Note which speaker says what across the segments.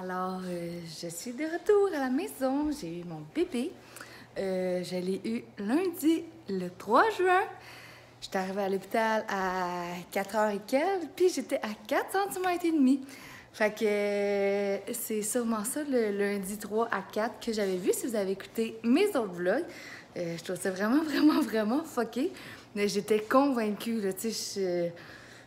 Speaker 1: Alors, je suis de retour à la maison. J'ai eu mon bébé. Je l'ai eu lundi, le 3 juin. J'étais arrivée à l'hôpital à 4 h et quelques, puis j'étais à 4 cm et demi. Fait que c'est sûrement ça, le lundi 3 à 4 que j'avais vu. Si vous avez écouté mes autres vlogs, je trouve ça vraiment fucké. Mais j'étais convaincue, là, tu sais,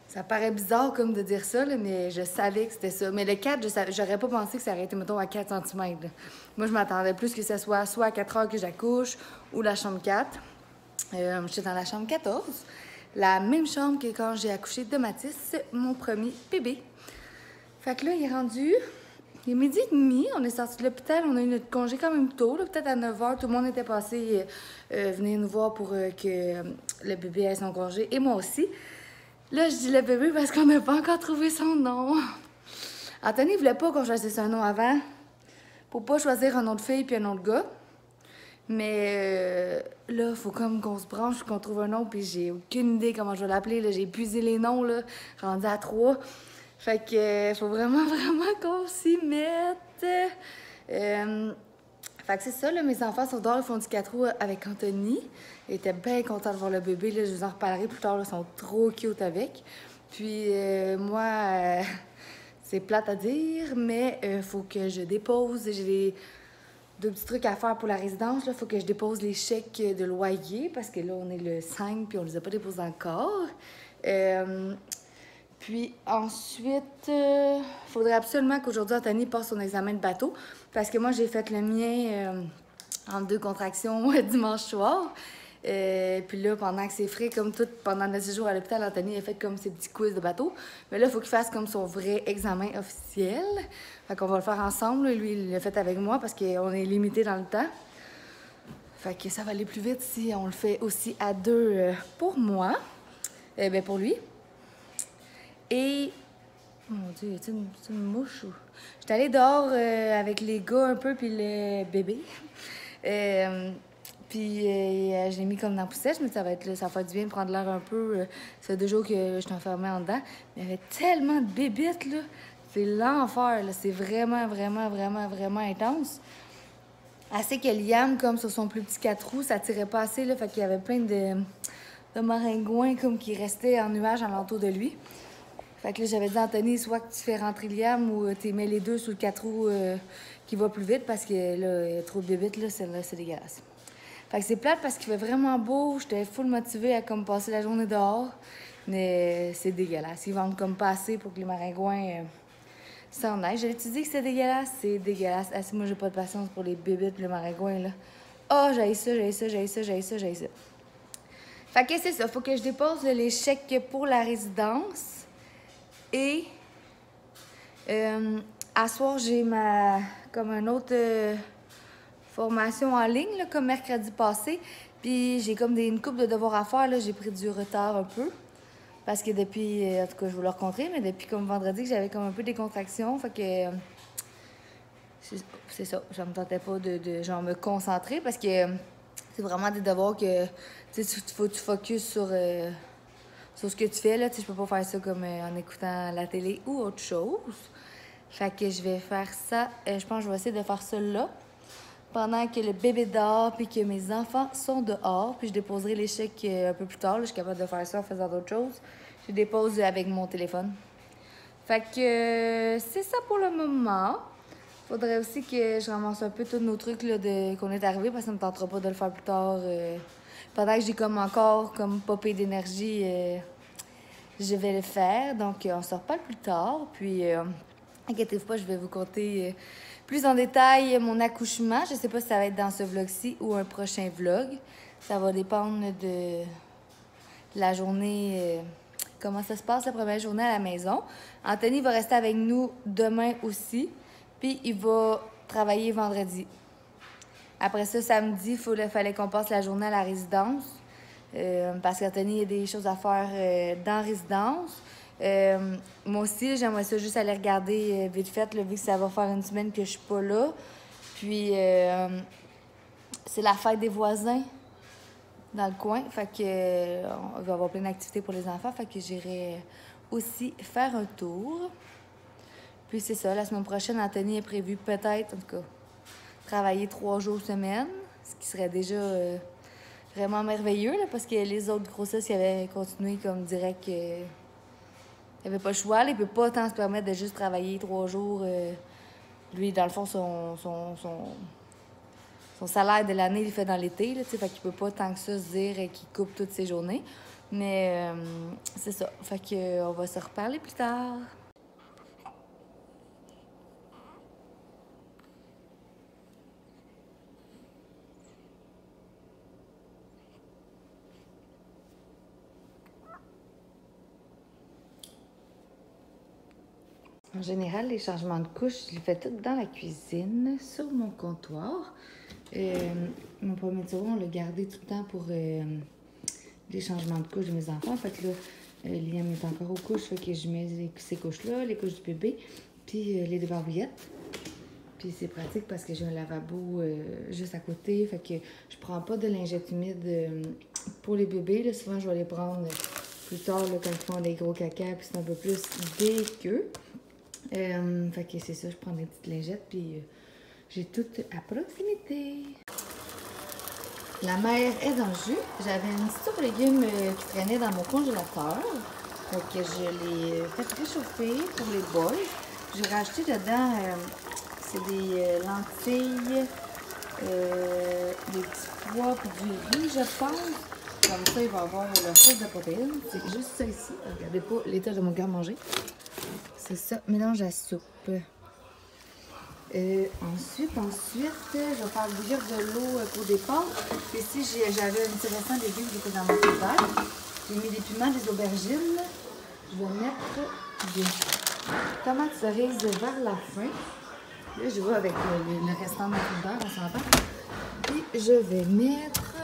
Speaker 1: ça paraît bizarre comme de dire ça, là, mais je savais que c'était ça. Mais le 4, j'aurais pas pensé que ça aurait été, mettons, à 4 cm. Moi, je m'attendais plus que ce soit à 4 heures que j'accouche ou la chambre 4. J'étais dans la chambre 14, la même chambre que quand j'ai accouché de Mathis, mon premier bébé. Fait que là, il est rendu... Il est 12h30, on est sorti de l'hôpital, on a eu notre congé quand même tôt, peut-être à 9 h. Tout le monde était passé venir nous voir pour que le bébé ait son congé, et moi aussi. Là, je dis le bébé parce qu'on n'a pas encore trouvé son nom. Anthony voulait pas qu'on choisisse un nom avant, pour pas choisir un nom de fille puis un nom de gars. Mais là, il faut comme qu'on se branche, qu'on trouve un nom, puis j'ai aucune idée comment je vais l'appeler. J'ai épuisé les noms, là, rendu à 3. Fait que faut vraiment qu'on s'y mette. Fait que c'est ça, là, mes enfants sont dehors, ils font du 4 roues avec Anthony. Ils étaient bien contents de voir le bébé, là, je vous en reparlerai plus tard, là, ils sont trop cute avec. Puis moi, c'est plate à dire, mais faut que je dépose, j'ai deux petits trucs à faire pour la résidence. Il faut que je dépose les chèques de loyer parce que là, on est le 5 puis on les a pas déposés encore. Puis ensuite, il faudrait absolument qu'aujourd'hui, Anthony passe son examen de bateau parce que moi, j'ai fait le mien en 2 contractions dimanche soir. Puis là, pendant que c'est frais, comme tout, pendant 9 jours à l'hôpital, Anthony a fait comme ses petits quiz de bateau. Mais là, il faut qu'il fasse comme son vrai examen officiel. Fait qu'on va le faire ensemble. Lui, il l'a fait avec moi parce qu'on est limité dans le temps. Fait que ça va aller plus vite si on le fait aussi à 2 pour moi. Ben pour lui. Et... Mon Dieu, y a-t-il une mouche ou... J'étais allée dehors avec les gars un peu, puis le bébé. Puis j'ai mis comme dans la poussette. Je me dis, ça va faire du bien de prendre l'air un peu. Ça fait 2 jours que je suis enfermée en dedans. Mais il y avait tellement de bébites, là. C'est l'enfer, là. C'est vraiment intense. Assez que Liam, comme sur son plus petit 4 roues, ça tirait pas assez, là. Fait qu'il y avait plein de maringouins comme qui restaient en nuage alentour de lui. Fait que là, j'avais dit à Anthony, soit que tu fais rentrer Liam ou tu mets les deux sur le 4 roues qui va plus vite parce que là, il y a trop de bébites, là, c'est dégueulasse. Fait que c'est plate parce qu'il fait vraiment beau. J'étais full motivée à comme passer la journée dehors. Mais c'est dégueulasse. Ils vendent comme pas assez pour que les maringouins s'en aillent. J'avais-tu dit que c'est dégueulasse? C'est dégueulasse. Ah, si moi, j'ai pas de patience pour les bébites et les maringouins, là. Ah, oh, j'ai ça. Fait que c'est ça. Faut que je dépose les chèques pour la résidence. Et à soir, j'ai comme une autre formation en ligne, là, comme mercredi passé. Puis j'ai comme une couple de devoirs à faire. J'ai pris du retard un peu. Parce que depuis, en tout cas, je vais leur rencontrer, mais depuis comme vendredi, que j'avais comme un peu des contractions. Fait que c'est ça. Je me tentais pas de genre me concentrer parce que c'est vraiment des devoirs que tu faut que tu focuses sur ce que tu fais, là, tu sais, je peux pas faire ça comme en écoutant la télé ou autre chose. Fait que je vais faire ça. Je pense que je vais essayer de faire ça là. Pendant que le bébé dort puis que mes enfants sont dehors. Puis je déposerai les chèques un peu plus tard. Là, je suis capable de faire ça en faisant d'autres choses. Je dépose avec mon téléphone. Fait que c'est ça pour le moment. Faudrait aussi que je ramasse un peu tous nos trucs là, qu'on est arrivé parce que ça me tentera pas de le faire plus tard. Pendant que j'ai comme encore comme popé d'énergie, je vais le faire. Donc, on se reparle plus tard. Puis, inquiétez-vous pas, je vais vous conter plus en détail mon accouchement. Je sais pas si ça va être dans ce vlog-ci ou un prochain vlog. Ça va dépendre de la journée, comment ça se passe la première journée à la maison. Anthony va rester avec nous demain aussi. Puis, il va travailler vendredi. Après ça, samedi, fallait qu'on passe la journée à la résidence. Parce qu'Anthony, il y a des choses à faire dans la résidence. Moi aussi, j'aimerais ça juste aller regarder vite fait, là, vu que ça va faire une semaine que je suis pas là. Puis, c'est la fête des voisins dans le coin. Fait que, on va avoir plein d'activités pour les enfants. Fait que j'irai aussi faire un tour. Puis c'est ça, la semaine prochaine, Anthony est prévu peut-être, en tout cas, travailler 3 jours semaine, ce qui serait déjà vraiment merveilleux, là, parce que les autres grossesses qui avaient continué comme direct, il n'y avait pas le choix, là, il peut pas tant se permettre de juste travailler 3 jours. Lui, dans le fond, son salaire de l'année, il le fait dans l'été, là, fait qu'il peut pas tant que ça se dire qu'il coupe toutes ses journées. Mais c'est ça, fait que on va se reparler plus tard. En général, les changements de couche, je les fais tout dans la cuisine, sur mon comptoir. Mon premier tour, on l'a gardé tout le temps pour les changements de couche de mes enfants. Fait que là, Liam est encore aux couches, fait que je mets ces couches-là, les couches du bébé, puis les deux barbouillettes. Puis c'est pratique parce que j'ai un lavabo juste à côté, fait que je prends pas de lingette humide pour les bébés. Là, souvent, je vais les prendre plus tard là, quand ils font des gros caca, puis c'est un peu plus dégueu. Fait que c'est ça, je prends des petites lingettes, puis j'ai tout à proximité. La mer est dans le jus. J'avais une petite soupe de légumes qui traînait dans mon congélateur. Fait que je l'ai fait réchauffer pour les bols. J'ai rajouté dedans, c'est des lentilles, des petits pois puis du riz, je pense. Comme ça, il va avoir le source de protéines. C'est juste ça ici. Regardez pas l'état de mon garde-manger. C'est ça, mélange à soupe. Ensuite, je vais faire bouillir de l'eau pour des pâtes. Ici, j'avais un petit restant de légumes qui était dans mon frigidaire. J'ai mis des piments, des aubergines. Je vais mettre des tomates cerises vers la fin. Là, je vais avec le restant de mon frigidaire, on s'entend. Puis, je vais mettre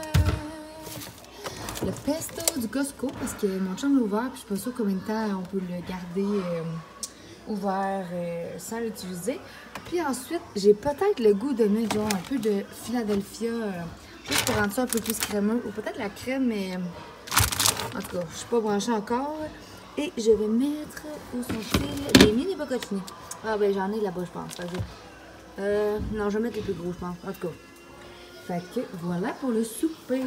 Speaker 1: le pesto du Costco parce que mon chum l'a ouvert. Puis, je suis pas sûre combien de temps on peut le garder ouvert sans l'utiliser. Puis ensuite, j'ai peut-être le goût de mettre genre un peu de Philadelphia, juste pour rendre ça un peu plus crémeux. Ou peut-être la crème, mais en tout cas, je suis pas branchée encore. Et je vais mettre, où sont-ils? Des mini bocconcini. Ah ben j'en ai là-bas, je pense. Non, je vais mettre les plus gros, je pense. En tout cas. Fait que voilà pour le souper.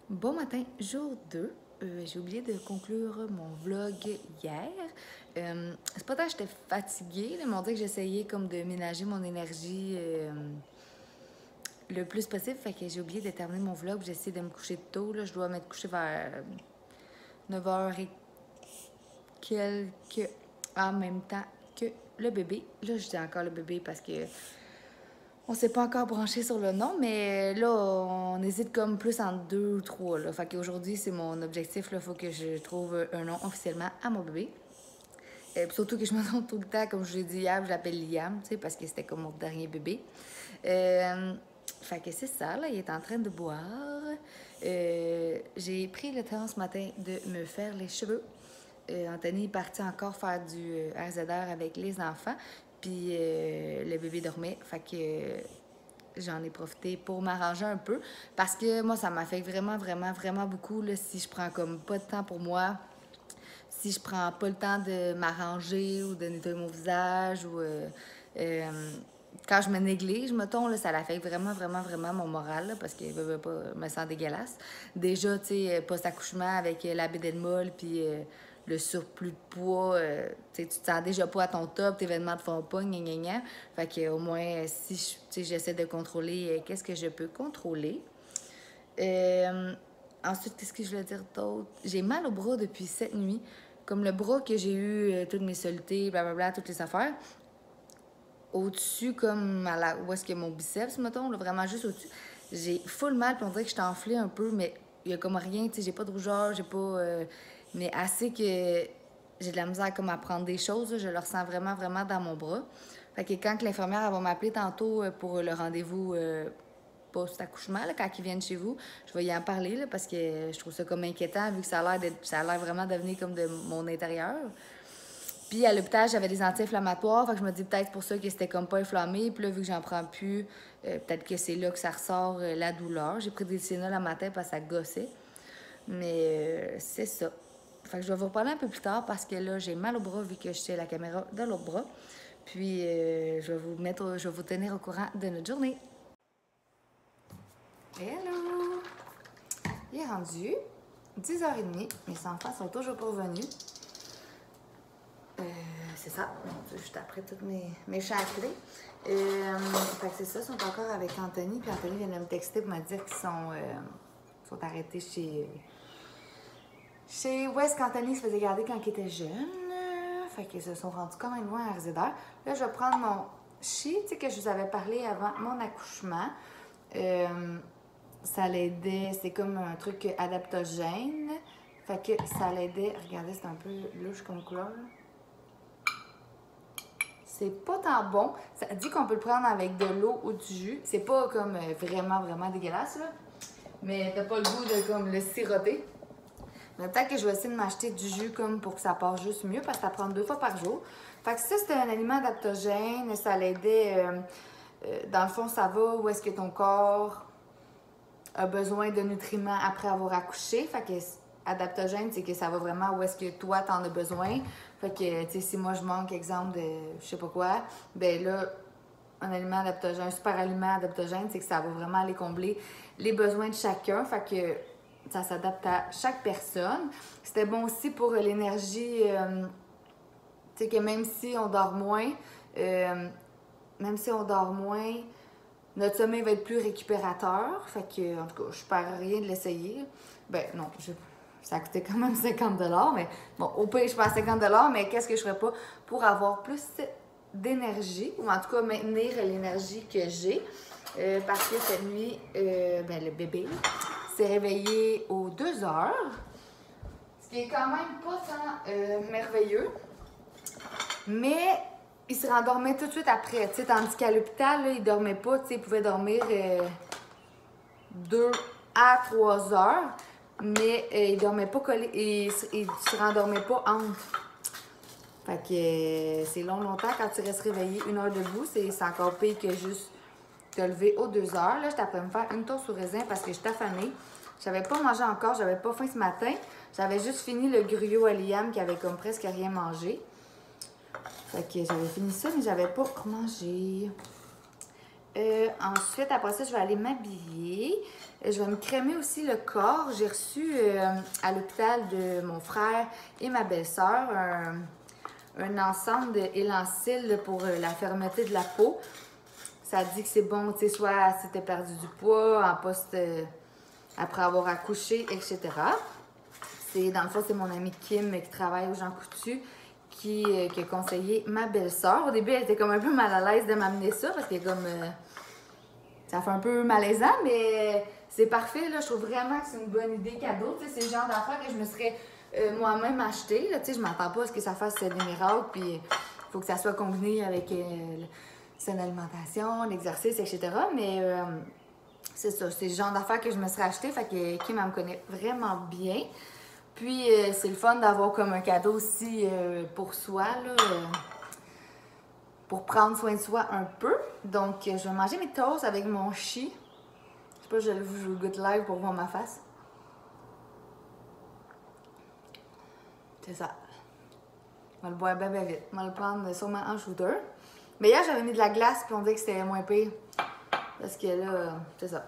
Speaker 1: Bon matin, jour 2. J'ai oublié de conclure mon vlog hier. C'est pas tant que j'étais fatiguée. Ils m'ont dit que j'essayais comme de ménager mon énergie le plus possible. Fait que j'ai oublié de terminer mon vlog. J'essaie de me coucher tôt. Là. Je dois m'être couchée vers 9h et quelques en même temps que le bébé. Là, je dis encore le bébé parce que on s'est pas encore branché sur le nom, mais là, on hésite comme plus entre 2 ou 3. Là. Fait qu'aujourd'hui, c'est mon objectif. Il faut que je trouve un nom officiellement à mon bébé. Surtout que je me trompe tout le temps, comme je l'ai dit hier, je l'appelle Liam, tu sais, parce que c'était comme mon dernier bébé. Fait que c'est ça, là, il est en train de boire. J'ai pris le temps ce matin de me faire les cheveux. Anthony est parti encore faire du RZR avec les enfants. Puis le bébé dormait, fait que j'en ai profité pour m'arranger un peu. Parce que moi, ça m'affecte vraiment, vraiment, vraiment beaucoup là, si je prends comme pas de temps pour moi, si je prends pas le temps de m'arranger ou de nettoyer mon visage ou quand je me néglige, mettons, là, ça l'affecte vraiment, vraiment, vraiment mon moral là, parce que je me sens dégueulasse. Déjà, tu sais, post-accouchement avec la bédaine molle, puis le surplus de poids, tu te sens déjà pas à ton top, tes événements te font pas, gna gna gna. Fait que au moins, si j'essaie de contrôler, qu'est-ce que je peux contrôler. Ensuite, qu'est-ce que je voulais dire d'autre? J'ai mal au bras depuis cette nuit. Comme le bras que j'ai eu, toutes mes solutés, blablabla, toutes les affaires. Au-dessus, comme où est-ce qu'il y a mon biceps, mettons, là, vraiment juste au-dessus. J'ai full mal, puis on dirait que je suis enflée un peu, mais il y a comme rien, tu sais, j'ai pas de rougeur, j'ai pas... mais assez que j'ai de la misère comme à prendre des choses, là, je le ressens vraiment, vraiment dans mon bras. Fait que quand l'infirmière elle va m'appeler tantôt pour le rendez-vous post-accouchement, là, quand ils viennent chez vous, je vais y en parler là, parce que je trouve ça comme inquiétant vu que ça a l'air vraiment de venir comme de mon intérieur. Puis à l'hôpital, j'avais des anti-inflammatoires, fait que je me dis peut-être pour ça que c'était comme pas inflammé. Puis là, vu que j'en prends plus, peut-être que c'est là que ça ressort la douleur. J'ai pris des Tylenol le matin parce que ça gossait. Mais c'est ça. Fait que je vais vous reparler un peu plus tard parce que là, j'ai mal au bras vu que je tiens la caméra de l'autre bras. Puis, je vais vous tenir au courant de notre journée. Hello! Il est rendu 10h30. Mes enfants sont toujours pas revenus. C'est ça. Juste après toutes mes châclés. Fait que c'est ça, ils sont encore avec Anthony. Puis Anthony vient de me texter pour me dire qu'ils sont arrêtés chez où est-ce qu'Anthony se faisait garder quand il était jeune. Fait qu'ils se sont rendus quand même loin à Résidère. Là, je vais prendre mon chi, tu sais, que je vous avais parlé avant mon accouchement. Ça l'aidait, c'est comme un truc adaptogène. Fait que ça l'aidait. Regardez, c'est un peu louche comme couleur. C'est pas tant bon. Ça dit qu'on peut le prendre avec de l'eau ou du jus. C'est pas comme vraiment dégueulasse, là. Mais t'as pas le goût de comme le siroter. Mais peut-être que je vais essayer de m'acheter du jus comme pour que ça passe juste mieux parce que ça prend 2 fois par jour. Fait que ça, c'était un aliment adaptogène. Ça l'aidait. Dans le fond, ça va où est-ce que ton corps a besoin de nutriments après avoir accouché. Fait que adaptogène, c'est que ça va vraiment où est-ce que toi, t'en as besoin. Fait que, tu sais, si moi, je manque, exemple, de je sais pas quoi, ben là, un aliment adaptogène, un super aliment adaptogène, c'est que ça va vraiment aller combler les besoins de chacun. Fait que ça s'adapte à chaque personne. C'était bon aussi pour l'énergie, tu sais, que même si on dort moins, notre sommeil va être plus récupérateur. Fait que, en tout cas, je perds rien de l'essayer. Ben non, ça a coûté quand même 50 $, mais bon, au pire, je perds 50 $, mais qu'est-ce que je ferais pas pour avoir plus d'énergie, ou en tout cas maintenir l'énergie que j'ai. Parce que cette nuit, ben, le bébé s'est réveillé aux 2 heures, ce qui est quand même pas tant merveilleux. Mais il se rendormait tout de suite après, tu sais, tandis qu'à l'hôpital, il dormait pas, tu sais, il pouvait dormir 2 à 3 heures, mais il dormait pas collé, il se rendormait pas entre. Fait que c'est longtemps quand tu restes réveillé 1 heure debout, c'est encore pire que juste te lever aux 2 heures. Là, j'étais après me faire une toast au raisin parce que j'étais affamée. J'avais pas mangé encore, j'avais pas faim ce matin. J'avais juste fini le gruyot à Liam qui avait comme presque rien mangé. Fait que j'avais fini ça, mais j'avais pas mangé. Ensuite, après ça, je vais aller m'habiller. Je vais me crémer aussi le corps. J'ai reçu à l'hôpital de mon frère et ma belle-sœur un ensemble de Élancil pour la fermeté de la peau. Ça dit que c'est bon, tu sais, soit si t'as perdu du poids, en poste après avoir accouché, etc. Dans le fond, c'est mon amie Kim qui travaille au Jean Coutu qui a conseillé ma belle-sœur. Au début, elle était comme un peu mal à l'aise de m'amener ça parce que comme ça fait un peu malaisant, mais c'est parfait. Là, je trouve vraiment que c'est une bonne idée cadeau. Tu sais, c'est le genre d'affaires que je me serais moi-même acheté. Là, tu sais, je m'attends pas à ce que ça fasse des miracles, puis il faut que ça soit combiné avec son alimentation, l'exercice, etc. Mais c'est ça, c'est le genre d'affaires que je me serais acheté. Fait que Kim, elle me connaît vraiment bien. Puis, c'est le fun d'avoir comme un cadeau aussi pour soi, là, pour prendre soin de soi un peu. Donc, je vais manger mes toasts avec mon chi. Je sais pas, je le goûte live pour voir ma face. C'est ça. Je vais le boire bien vite. Je vais le prendre sûrement en shooter. Mais hier, j'avais mis de la glace, puis on dit que c'était moins pire. Parce que là, c'est ça.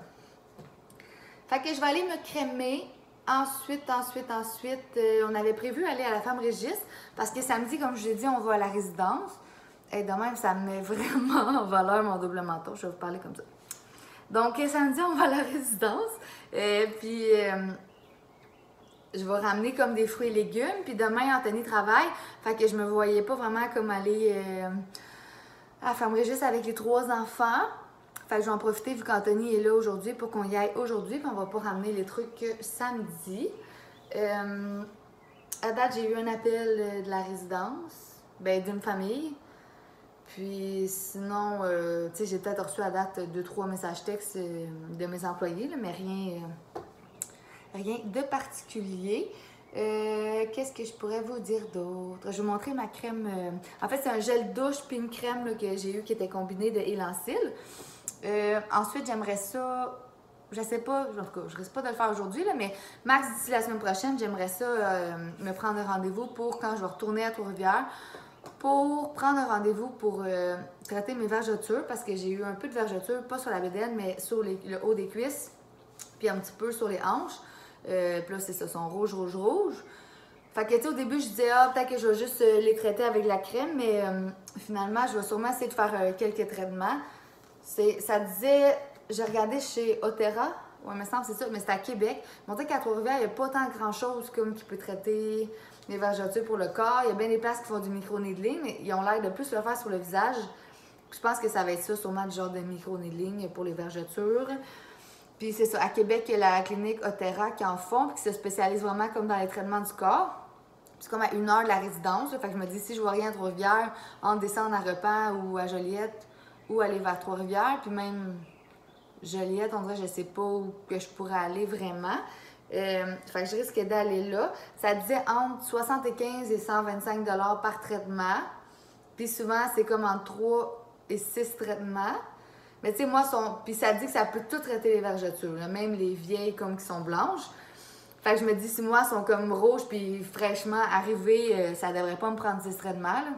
Speaker 1: Fait que je vais aller me crémer. Ensuite, on avait prévu aller à la Femme Régis parce que samedi, comme je l'ai dit, on va à la résidence. Et de même, ça me met vraiment en valeur mon double manteau. Je vais vous parler comme ça. Donc, samedi, on va à la résidence. Puis, je vais ramener comme des fruits et légumes. Puis demain, Anthony travaille. Fait que je me voyais pas vraiment comme aller à la Femme Régis avec les 3 enfants. Fait que je vais en profiter vu qu'Anthony est là aujourd'hui pour qu'on y aille aujourd'hui, puis on va pas ramener les trucs samedi. À date, j'ai eu un appel de la résidence, ben d'une famille. Puis sinon, tu sais, j'ai peut-être reçu à date 2-3 messages textes de mes employés, là, mais rien de particulier. Qu'est-ce que je pourrais vous dire d'autre? Je vais vous montrer ma crème. En fait, c'est un gel douche puis une crème là, que j'ai eu qui était combinée de Élancil. Ensuite, j'aimerais ça je sais pas, en tout cas, je risque pas de le faire aujourd'hui, là, mais max d'ici la semaine prochaine, j'aimerais ça me prendre un rendez-vous pour quand je vais retourner à Trois-Rivières, pour prendre un rendez-vous pour traiter mes vergetures, parce que j'ai eu un peu de vergetures, pas sur la bédaine, mais sur le haut des cuisses, puis un petit peu sur les hanches. Puis là, c'est ça, sont rouges, rouges, rouges. Fait que, tu sais, au début, je disais, ah, peut-être que je vais juste les traiter avec la crème, mais finalement, je vais sûrement essayer de faire quelques traitements. Ça disait, j'ai regardé chez Otera, ouais, il me semble que c'est ça, mais c'est à Québec. Ils m'ont dit qu'à Trois-Rivières, il n'y a pas tant grand-chose comme qui peut traiter les vergetures pour le corps. Il y a bien des places qui font du micro-needling, mais ils ont l'air de plus le faire sur le visage. Puis je pense que ça va être ça, sûrement du genre de micro-needling pour les vergetures. Puis c'est ça, à Québec, il y a la clinique Otera qui en font, puis qui se spécialise vraiment comme dans les traitements du corps. C'est comme à 1 heure de la résidence. Là. Fait que je me dis, si je vois rien à Trois-Rivières, entre descendre à Repent ou à Joliette, ou aller vers Trois-Rivières, puis même Joliette, on dirait, je sais pas où que je pourrais aller vraiment. Fait que je risque d'aller là. Ça disait entre 75 et 125 $ par traitement. Puis souvent, c'est comme entre 3 et 6 traitements. Mais tu sais, moi, puis ça dit que ça peut tout traiter les vergetures, là, même les vieilles comme qui sont blanches. Fait que je me dis, si moi, sont comme rouges puis fraîchement arrivées, ça devrait pas me prendre 10 traitements, là.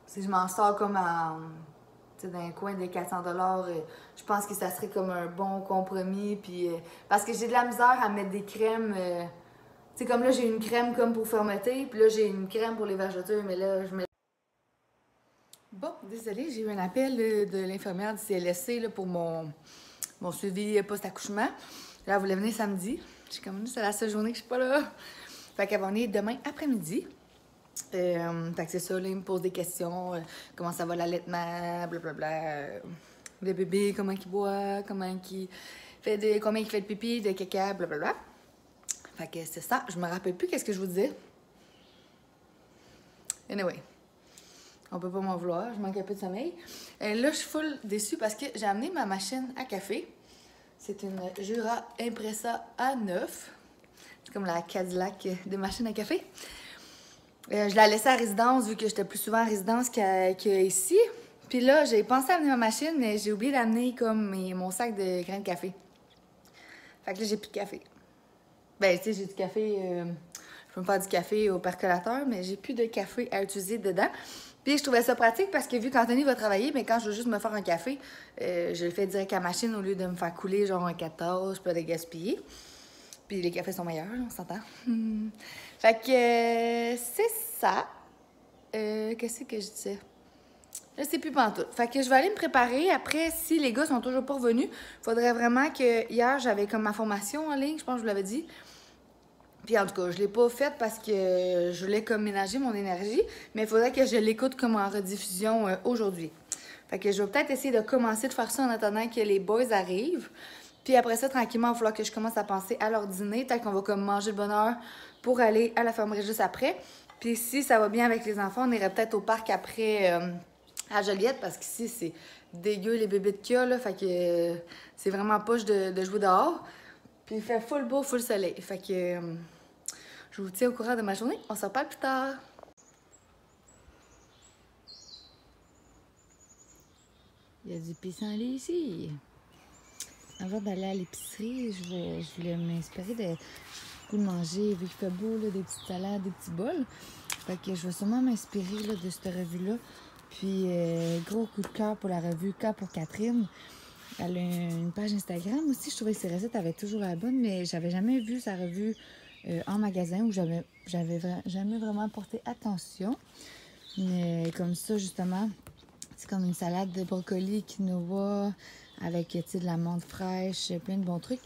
Speaker 1: Si je m'en sors comme dans un coin de 400 $, je pense que ça serait comme un bon compromis. Puis, parce que j'ai de la misère à mettre des crèmes. Tu sais, comme là, j'ai une crème comme pour fermeté, puis là, j'ai une crème pour les vergetures, mais là, je mets. Bon, désolée, j'ai eu un appel de l'infirmière du CLSC là, pour mon suivi post-accouchement. Là, elle voulait venir samedi. J'ai comme dit, c'est la seule journée que je suis pas là. Fait qu'elle va venir demain après-midi. Fait que c'est ça, là, il me pose des questions. Comment ça va l'allaitement, blablabla. Le bébé, comment il boit, combien il fait de pipi, de caca, blablabla. Fait que c'est ça. Je me rappelle plus qu'est-ce que je vous disais. Anyway. On peut pas m'en vouloir, je manque un peu de sommeil. Là, je suis full déçue parce que j'ai amené ma machine à café. C'est une Jura Impressa A9. C'est comme la Cadillac des machines à café. Je la laissais à résidence vu que j'étais plus souvent en résidence qu'ici. Puis là, j'ai pensé à amener ma machine, mais j'ai oublié d'amener comme mon sac de grains de café. Fait que là, j'ai plus de café. Ben, tu sais, j'ai du café... je peux me faire du café au percolateur, mais j'ai plus de café à utiliser dedans. Puis je trouvais ça pratique parce que vu qu'Anthony va travailler, mais quand je veux juste me faire un café, je le fais direct à la machine au lieu de me faire couler genre un 14, je peux les gaspiller. Puis les cafés sont meilleurs, on s'entend. Fait que c'est ça. Qu'est-ce que je disais? Je sais plus pantoute. Fait que je vais aller me préparer. Après, si les gars sont toujours pas revenus, il faudrait vraiment que... Hier, j'avais comme ma formation en ligne, je pense que je vous l'avais dit. Puis en tout cas, je l'ai pas faite parce que je voulais comme ménager mon énergie, mais il faudrait que je l'écoute comme en rediffusion aujourd'hui. Fait que je vais peut-être essayer de commencer de faire ça en attendant que les boys arrivent. Puis après ça, tranquillement, il va falloir que je commence à penser à leur dîner. Peut-être qu'on va comme manger de bonne heure pour aller à la fermerie juste après. Puis si ça va bien avec les enfants, on irait peut-être au parc après à Joliette parce qu'ici, c'est dégueu les bébés de qu'il y a, là. Fait que c'est vraiment poche de jouer dehors. Puis il fait full beau, full soleil. Fait que je vous tiens au courant de ma journée. On se reparle plus tard. Il y a du pissenlit ici. Avant d'aller à l'épicerie, je voulais m'inspirer de manger, vu qu'il fait beau, là, des petites salades, des petits bols. Fait que je vais sûrement m'inspirer de cette revue-là. Puis, gros coup de cœur pour la revue K pour Catherine. Elle a une page Instagram aussi. Je trouvais que ses recettes avaient toujours la bonne, mais j'avais jamais vu sa revue en magasin où j'avais jamais vraiment porté attention. Mais comme ça, justement, c'est comme une salade de brocoli, quinoa, avec de la menthe fraîche, plein de bons trucs.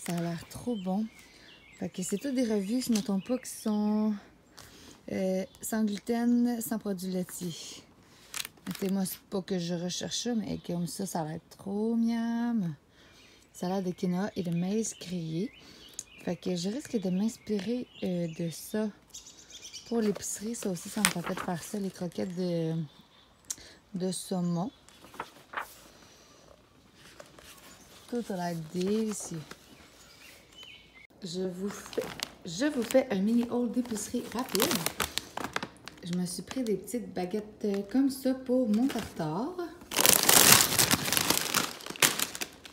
Speaker 1: Ça a l'air trop bon. Fait que c'est toutes des revues, je ne me trompe pas, qui sont sans gluten, sans produits laitiers. Moi, c'est pas que je recherche ça, mais comme ça va être trop miam. Salade de quinoa et de maïs grillé. Fait que je risque de m'inspirer de ça pour l'épicerie. Ça aussi, ça me permet de faire ça, les croquettes de saumon. Tout a l'air délicieux. Je vous fais un mini haul d'épicerie rapide. Je me suis pris des petites baguettes comme ça pour mon tartare.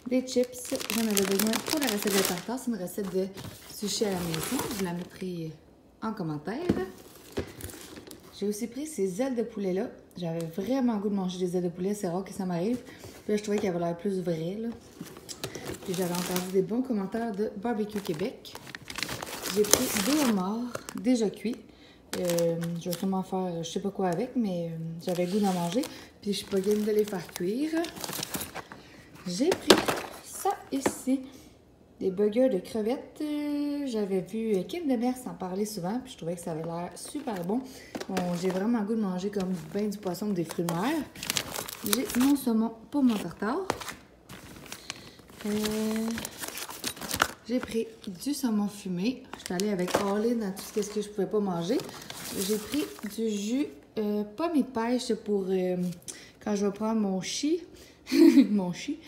Speaker 1: Des chips, j'en avais besoin pour la recette de tartare. C'est une recette de sushi à la maison. Je vous la mettrai en commentaire. J'ai aussi pris ces ailes de poulet-là. J'avais vraiment le goût de manger des ailes de poulet. C'est rare que ça m'arrive. Puis là, je trouvais qu'elles avaient l'air plus vraies, là. Puis j'avais entendu des bons commentaires de Barbecue Québec. J'ai pris 2 homards déjà cuits. Je vais sûrement faire je sais pas quoi avec, mais j'avais le goût d'en manger. Puis je suis pas game de les faire cuire. J'ai pris ça ici. Des burgers de crevettes. J'avais vu Kim Demers en parler souvent, puis je trouvais que ça avait l'air super bon. J'ai vraiment le goût de manger comme du poisson ou des fruits de mer. J'ai mon saumon pour mon tartare. J'ai pris du saumon fumé. Je suis allée avec all-in dans tout ce que je pouvais pas manger. J'ai pris du jus pomme et pêche pour quand je vais prendre mon chi. mon chi.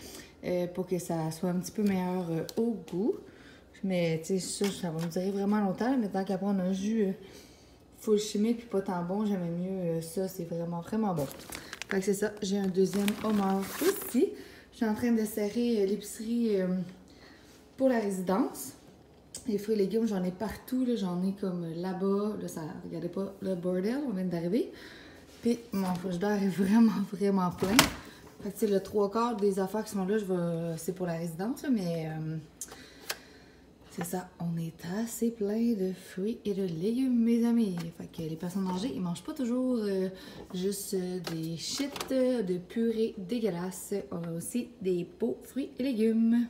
Speaker 1: Pour que ça soit un petit peu meilleur au goût. Mais tu sais, ça va me durer vraiment longtemps. Mais tant qu'à prendre un jus full chimique puis pas tant bon, j'aimais mieux ça. C'est vraiment, vraiment bon. Fait que c'est ça. J'ai un deuxième homard aussi. Je suis en train de serrer l'épicerie pour la résidence. Les fruits et légumes, j'en ai partout. J'en ai comme là-bas. Là, ça, regardez pas le bordel, on vient d'arriver. Puis mon frigidaire est vraiment, vraiment plein. Fait que c'est le 3/4 des affaires qui sont là, c'est pour la résidence, là, mais c'est ça. On est assez plein de fruits et de légumes, mes amis. Fait que les personnes âgées, ils mangent pas toujours juste des shit de purée dégueulasse. On a aussi des pots fruits et légumes.